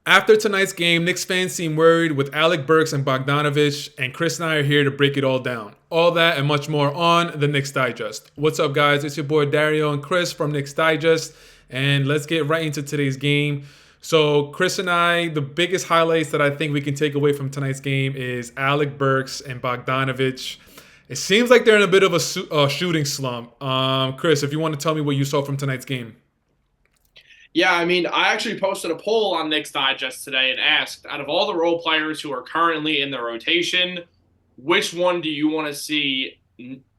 After tonight's game, Knicks fans seem worried with Alec Burks and Bogdanovich, and Chris and I are here to break it all down. All that and much more on the Knicks Digest. What's up, guys? It's your boy Dariel and Chris from Knicks Digest, and let's get right into today's game. So, Chris and I, the biggest highlights that I think we can take away from tonight's game is Alec Burks and Bogdanovich. It seems like they're in a bit of a shooting slump. Chris, if you want to tell me what you saw from tonight's game. Yeah, I mean, I actually posted a poll on Knicks Digest today and asked, out of all the role players who are currently in the rotation, which one do you want to see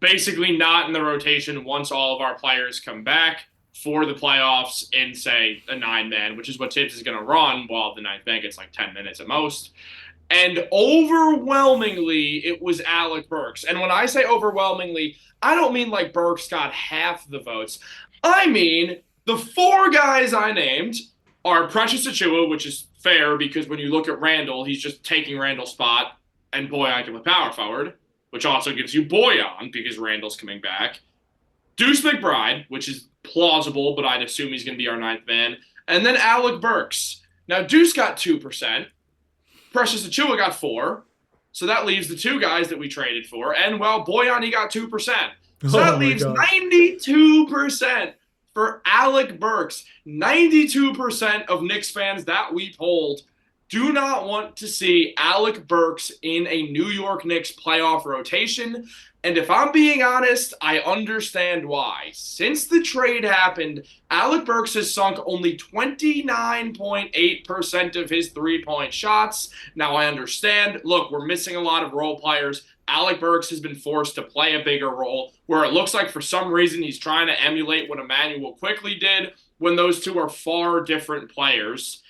basically not in the rotation once all of our players come back for the playoffs in, say, a nine-man, which is what Tibbs is going to run while the ninth man gets like 10 minutes at most. And overwhelmingly, it was Alec Burks. And when I say overwhelmingly, I don't mean like Burks got half the votes. I mean the four guys I named are Precious Achiuwa, which is fair because when you look at Randall, he's just taking Randall's spot and Boyan can play power forward, which also gives you Boyan because Randall's coming back. Deuce McBride, which is plausible, but I'd assume he's going to be our ninth man. And then Alec Burks. Now, Deuce got 2%. Precious Achiuwa got 4%. So that leaves the two guys that we traded for. And, well, Boyan, he got 2%. So that leaves 92% for Alec Burks. 92% of Knicks fans that we polled do not want to see Alec Burks in a New York Knicks playoff rotation. And if I'm being honest, I understand why. Since the trade happened, Alec Burks has sunk only 29.8% of his three-point shots. Now, I understand. Look, we're missing a lot of role players. Alec Burks has been forced to play a bigger role, where it looks like for some reason he's trying to emulate what Emmanuel quickly did when those two are far different players.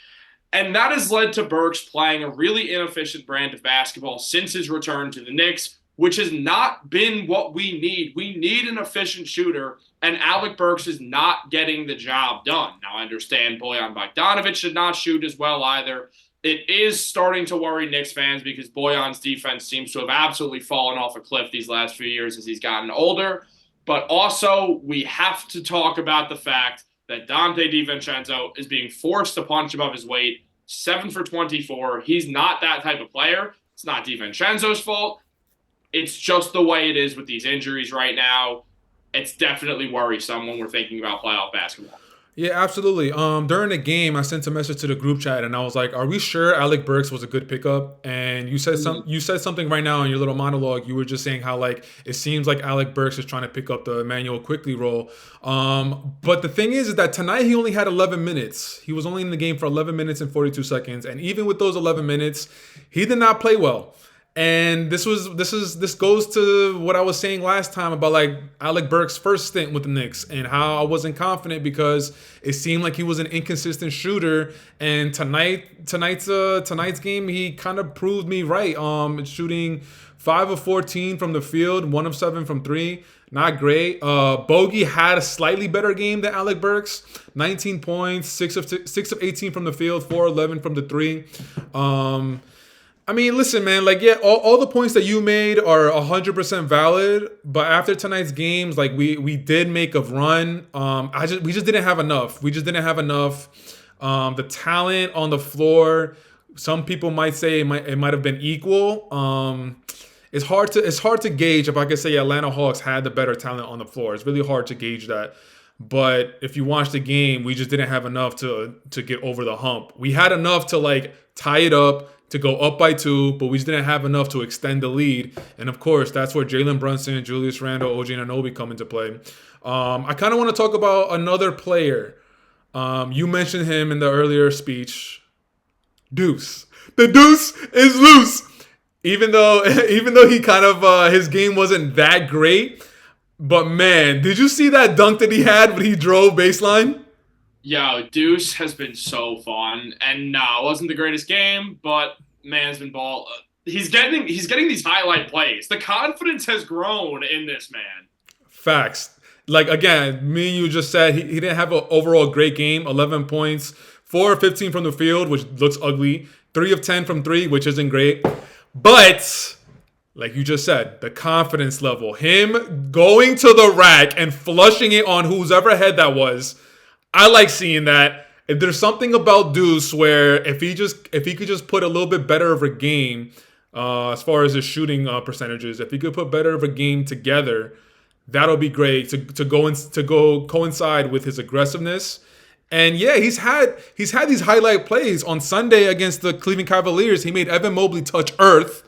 And that has led to Burks playing a really inefficient brand of basketball since his return to the Knicks, which has not been what we need. We need an efficient shooter, and Alec Burks is not getting the job done. Now, I understand Boyan Bogdanovich should not shoot as well either. It is starting to worry Knicks fans because Boyan's defense seems to have absolutely fallen off a cliff these last few years as he's gotten older. But also, we have to talk about the fact that Dante DiVincenzo is being forced to punch above his weight, 7 for 24. He's not that type of player. It's not DiVincenzo's fault. It's just the way it is with these injuries right now. It's definitely worrisome when we're thinking about playoff basketball. Yeah, absolutely. During the game, I sent a message to the group chat, and I was like, "Are we sure Alec Burks was a good pickup?" And you said something right now in your little monologue. You were just saying how like it seems like Alec Burks is trying to pick up the Emmanuel quickly role. But the thing is that tonight he only had 11 minutes. He was only in the game for 11 minutes and 42 seconds, and even with those 11 minutes, he did not play well. And this goes to what I was saying last time about like Alec Burks' first stint with the Knicks and how I wasn't confident because it seemed like he was an inconsistent shooter. And tonight's game, he kind of proved me right. Shooting 5 of 14 from the field, 1 of 7 from 3. Not great. Bogey had a slightly better game than Alec Burks. 19 points, 6 of 18 from the field, 4 of 11 from the 3. I mean, listen, man, like, yeah, all the points that you made are 100% valid, but after tonight's games, like, we did make a run. We just didn't have enough. We just didn't have enough. The talent on the floor, some people might say it might have been equal. It's hard to gauge if I could say Atlanta Hawks had the better talent on the floor. It's really hard to gauge that. But if you watch the game, we just didn't have enough to get over the hump. We had enough to, like, tie it up, to go up by 2, but we just didn't have enough to extend the lead. And of course, that's where Jalen Brunson, Julius Randle, OG Anunoby come into play. I kind of want to talk about another player. You mentioned him in the earlier speech. Deuce. The Deuce is loose. Even though he kind of his game wasn't that great. But man, did you see that dunk that he had when he drove baseline? Yo, Deuce has been so fun, and no, it wasn't the greatest game, but man's been ball. He's getting these highlight plays. The confidence has grown in this man. Facts. Like again, me and you just said he didn't have an overall great game. 11 points, 4 of 15 from the field, which looks ugly. 3 of 10 from 3, which isn't great. But like you just said, the confidence level, him going to the rack and flushing it on whoever head that was. I like seeing that. if there's something about Deuce where if he could just put a little bit better of a game as far as his shooting percentages, if he could put better of a game together, that'll be great to go coincide with his aggressiveness. And yeah, he's had these highlight plays on Sunday against the Cleveland Cavaliers. He made Evan Mobley touch earth.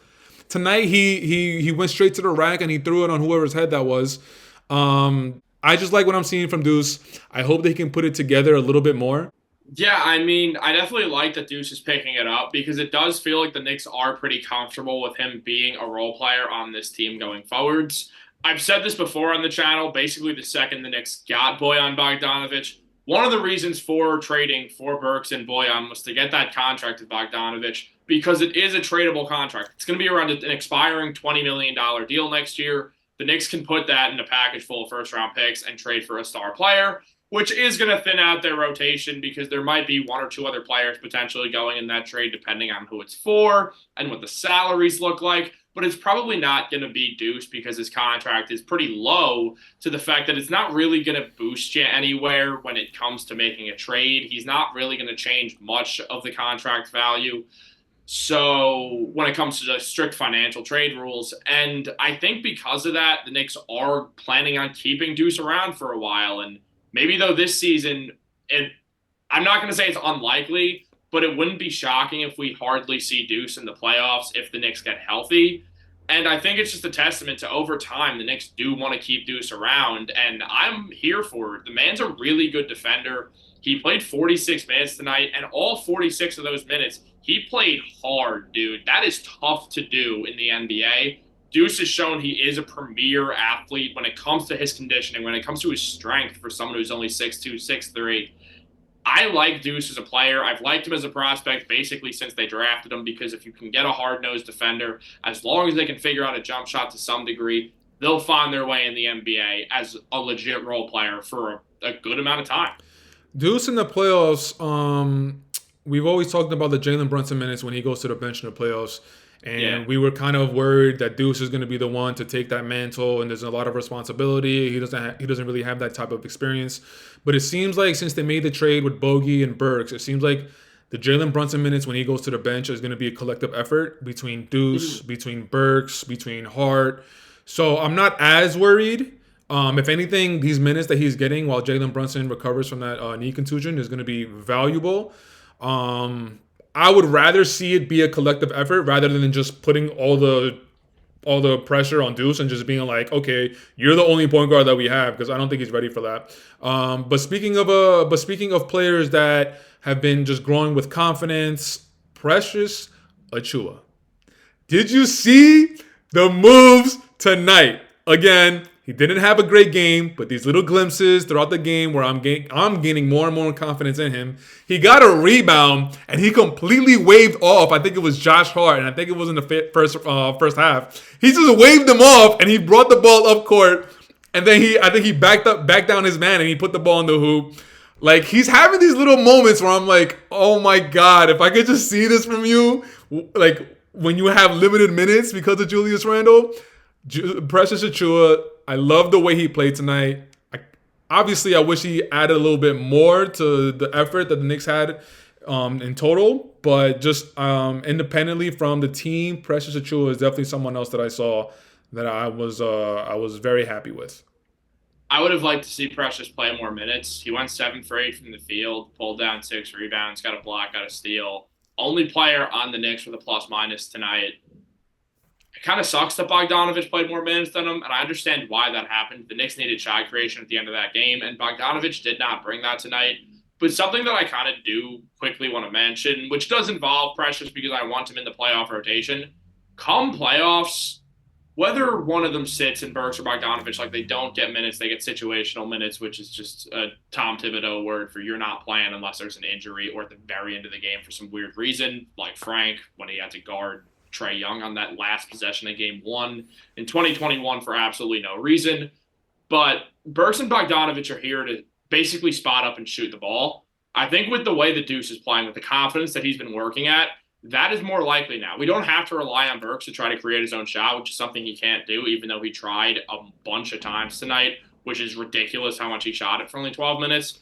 Tonight he went straight to the rack and he threw it on whoever's head that was. I just like what I'm seeing from Deuce. I hope they can put it together a little bit more. Yeah, I mean, I definitely like that Deuce is picking it up because it does feel like the Knicks are pretty comfortable with him being a role player on this team going forwards. I've said this before on the channel. Basically, the second the Knicks got Bojan Bogdanovic, one of the reasons for trading for Burks and Bojan was to get that contract with Bogdanovic because it is a tradable contract. It's going to be around an expiring $20 million deal next year. The Knicks can put that in a package full of first-round picks and trade for a star player, which is going to thin out their rotation because there might be one or two other players potentially going in that trade depending on who it's for and what the salaries look like. But it's probably not going to be Deuce because his contract is pretty low to the fact that it's not really going to boost you anywhere when it comes to making a trade. He's not really going to change much of the contract value. So when it comes to the strict financial trade rules, and I think because of that, the Knicks are planning on keeping Deuce around for a while. And maybe though this season, I'm not going to say it's unlikely, but it wouldn't be shocking if we hardly see Deuce in the playoffs if the Knicks get healthy. And I think it's just a testament to over time, the Knicks do want to keep Deuce around, and I'm here for it. The man's a really good defender. He played 46 minutes tonight, and all 46 of those minutes, he played hard, dude. That is tough to do in the NBA. Deuce has shown he is a premier athlete when it comes to his conditioning, when it comes to his strength for someone who's only 6'2", 6'3". I like Deuce as a player. I've liked him as a prospect basically since they drafted him because if you can get a hard-nosed defender, as long as they can figure out a jump shot to some degree, they'll find their way in the NBA as a legit role player for a good amount of time. Deuce in the playoffs, we've always talked about the Jalen Brunson minutes when he goes to the bench in the playoffs. And we were kind of worried that Deuce is going to be the one to take that mantle, and there's a lot of responsibility. He doesn't really have that type of experience. But it seems like since they made the trade with Bogey and Burks, it seems like the Jalen Brunson minutes when he goes to the bench is going to be a collective effort between Deuce, between Burks, between Hart. So I'm not as worried. If anything, these minutes that he's getting while Jalen Brunson recovers from that knee contusion is going to be valuable. I would rather see it be a collective effort rather than just putting all the pressure on Deuce and just being like, okay, you're the only point guard that we have, because I don't think he's ready for that. But speaking of players that have been just growing with confidence, Precious Achiuwa. Did you see the moves tonight? Again, he didn't have a great game, but these little glimpses throughout the game where I'm gaining more and more confidence in him. He got a rebound and he completely waved off. I think it was Josh Hart, and I think it was in the first half. He just waved him off and he brought the ball up court, and then I think he backed down his man and he put the ball in the hoop. Like, he's having these little moments where I'm like, oh my God, if I could just see this from you, like when you have limited minutes because of Julius Randle. Precious Achiuwa, I love the way he played tonight. Obviously, I wish he added a little bit more to the effort that the Knicks had in total. But just independently from the team, Precious Achiuwa is definitely someone else that I saw that I was very happy with. I would have liked to see Precious play more minutes. He went 7 for 8 from the field, pulled down 6 rebounds, got a block, got a steal. Only player on the Knicks with a plus-minus tonight. It kind of sucks that Bogdanovic played more minutes than him, and I understand why that happened. The Knicks needed shot creation at the end of that game, and Bogdanovic did not bring that tonight. But something that I kind of do quickly want to mention, which does involve Precious because I want him in the playoff rotation, come playoffs, whether one of them sits in Burks or Bogdanovic, like they don't get minutes, they get situational minutes, which is just a Tom Thibodeau word for you're not playing unless there's an injury or at the very end of the game for some weird reason, like Frank when he had to guard Trae Young on that last possession of game 1 in 2021 for absolutely no reason. But Burks and Bogdanovic are here to basically spot up and shoot the ball. I think with the way the Deuce is playing, with the confidence that he's been working at, that is more likely now. We don't have to rely on Burks to try to create his own shot, which is something he can't do, even though he tried a bunch of times tonight, which is ridiculous how much he shot it for only 12 minutes.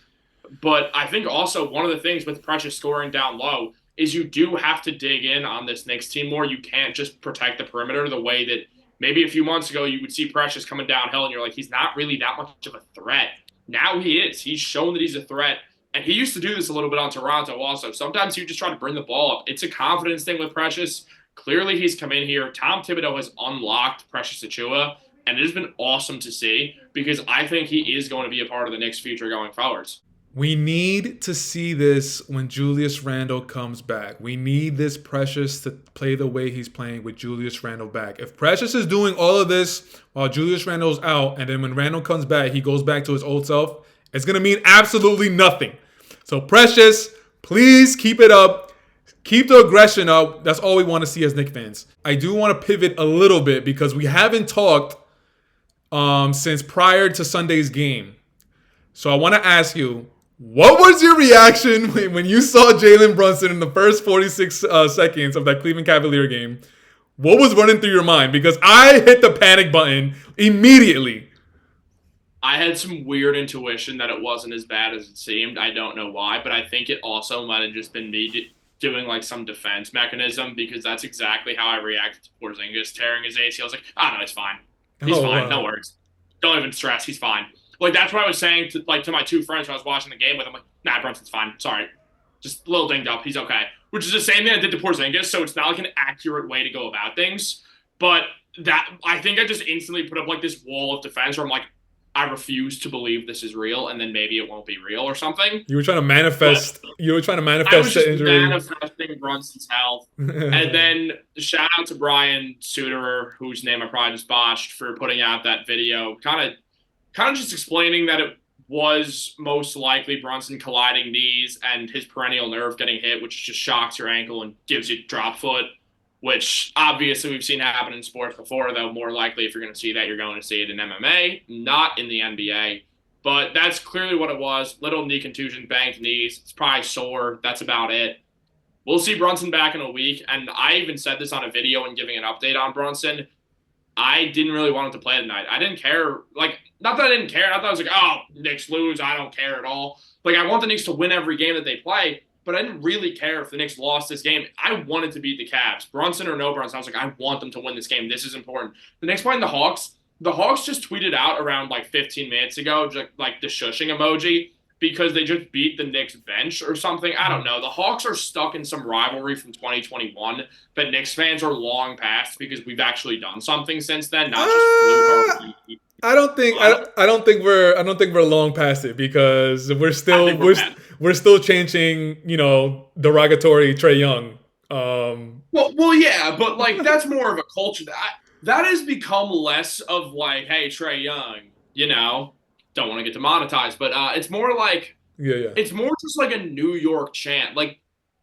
But I think also one of the things with Precious scoring down low is you do have to dig in on this Knicks team more. You can't just protect the perimeter the way that maybe a few months ago you would see Precious coming downhill and you're like, he's not really that much of a threat. Now he is. He's shown that he's a threat. And he used to do this a little bit on Toronto also. Sometimes you just try to bring the ball up. It's a confidence thing with Precious. Clearly, he's come in here. Tom Thibodeau has unlocked Precious Achiuwa, and it has been awesome to see because I think he is going to be a part of the Knicks' future going forwards. We need to see this when Julius Randle comes back. We need this Precious to play the way he's playing with Julius Randle back. If Precious is doing all of this while Julius Randle's out, and then when Randle comes back, he goes back to his old self, it's going to mean absolutely nothing. So Precious, please keep it up. Keep the aggression up. That's all we want to see as Knicks fans. I do want to pivot a little bit because we haven't talked since prior to Sunday's game. So I want to ask you, what was your reaction when you saw Jalen Brunson in the first 46 seconds of that Cleveland Cavalier game? What was running through your mind? Because I hit the panic button immediately. I had some weird intuition that it wasn't as bad as it seemed. I don't know why, but I think it also might have just been me doing like some defense mechanism because that's exactly how I reacted to Porzingis tearing his ACL. I was like, no, he's fine. He's fine. No worries. Don't even stress. He's fine. Like, that's what I was saying to my two friends when I was watching the game with them. Like, nah, Brunson's fine. Sorry. Just a little dinged up. He's okay. Which is the same thing I did to Porzingis, so it's not like an accurate way to go about things. But I think I just instantly put up like this wall of defense where I'm like, I refuse to believe this is real, and then maybe it won't be real or something. You were trying to manifest. You were trying to manifest I was just the injury. manifesting Brunson's health, and then shout out to Brian Suterer, whose name I probably just botched, for putting out that video, kind of just explaining that it was most likely Brunson colliding knees and his perennial nerve getting hit, which just shocks your ankle and gives you drop foot. Which obviously we've seen happen in sports before, though more likely if you're going to see that, you're going to see it in MMA, not in the NBA. But that's clearly what it was. Little knee contusion, banged knees. It's probably sore. That's about it. We'll see Brunson back in a week. And I even said this on a video and giving an update on Brunson. I didn't really want him to play tonight. I didn't care. Like, not that I didn't care. Not that I was like, oh, Knicks lose. I don't care at all. Like, I want the Knicks to win every game that they play. But I didn't really care if the Knicks lost this game. I wanted to beat the Cavs. Brunson or no Brunson, I was like, I want them to win this game. This is important. The Knicks playing the Hawks. The Hawks just tweeted out around like 15 minutes ago, just like the shushing emoji, because they just beat the Knicks bench or something. I don't know. The Hawks are stuck in some rivalry from 2021 that Knicks fans are long past because we've actually done something since then, not just fluke. I don't think we're long past it because we're still changing, derogatory Trae Young. Well, yeah, but like that's more of a culture that has become less of like, hey, Trae Young, don't want to get demonetized, but it's more like it's more just like a New York chant. Like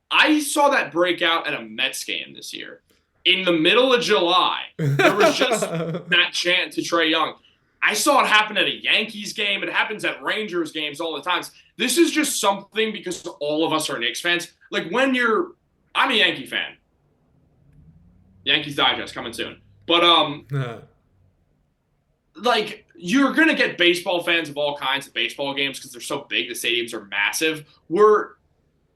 I saw that breakout at a Mets game this year. In the middle of July, there was just that chant to Trae Young. I saw it happen at a Yankees game. It happens at Rangers games all the time. This is just something because all of us are Knicks fans. Like I'm a Yankee fan. Yankees Digest coming soon. But like you're gonna get baseball fans of all kinds of baseball games because they're so big. The stadiums are massive.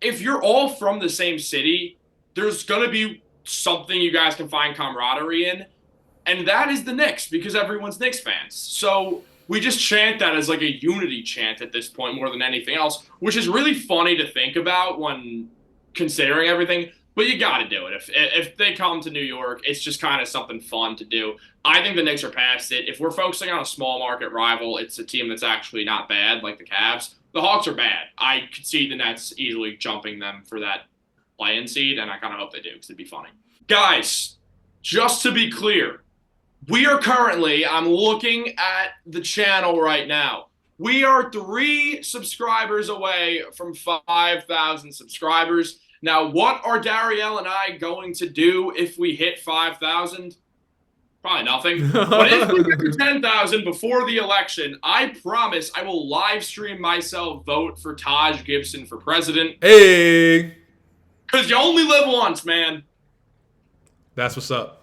If you're all from the same city, there's gonna be something you guys can find camaraderie in. And that is the Knicks because everyone's Knicks fans. So we just chant that as like a unity chant at this point more than anything else, which is really funny to think about when considering everything. But you got to do it. If they come to New York, it's just kind of something fun to do. I think the Knicks are past it. If we're focusing on a small market rival, it's a team that's actually not bad, like the Cavs. The Hawks are bad. I could see the Nets easily jumping them for that play-in seed, and I kind of hope they do because it'd be funny. Guys, just to be clear, we are currently, I'm looking at the channel right now. We are 3 subscribers away from 5,000 subscribers. Now, what are Dariel and I going to do if we hit 5,000? Probably nothing. But if we get to 10,000 before the election, I promise I will live stream myself vote for Taj Gibson for president. Hey! Because you only live once, man. That's what's up.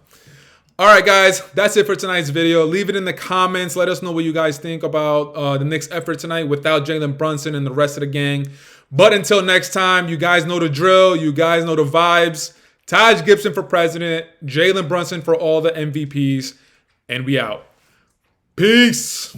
All right, guys, that's it for tonight's video. Leave it in the comments. Let us know what you guys think about the Knicks' effort tonight without Jalen Brunson and the rest of the gang. But until next time, you guys know the drill. You guys know the vibes. Taj Gibson for president. Jalen Brunson for all the MVPs. And we out. Peace.